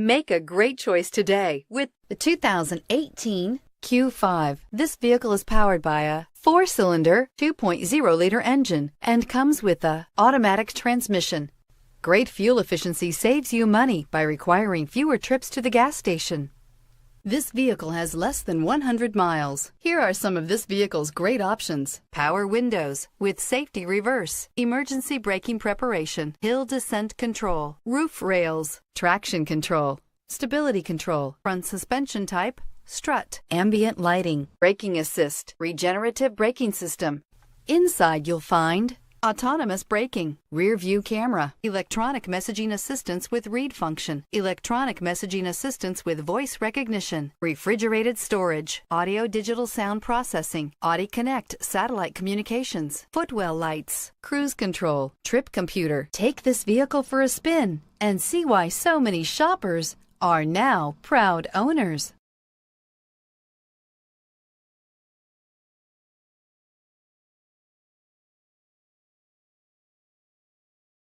Make a great choice today with the 2018 Q5. This vehicle is powered by a 4-cylinder, 2.0-liter engine and comes with a automatic transmission. Great fuel efficiency saves you money by requiring fewer trips to the gas station. This vehicle has less than 100 miles. Here are some of this vehicle's great options: power windows with safety reverse, emergency braking preparation, hill descent control, roof rails, traction control, stability control, front suspension type, strut, ambient lighting, braking assist, regenerative braking system. Inside you'll find autonomous braking, rear view camera, electronic messaging assistance with read function, electronic messaging assistance with voice recognition, refrigerated storage, audio digital sound processing, Audi Connect satellite communications, footwell lights, cruise control, trip computer. Take this vehicle for a spin and see why so many shoppers are now proud owners.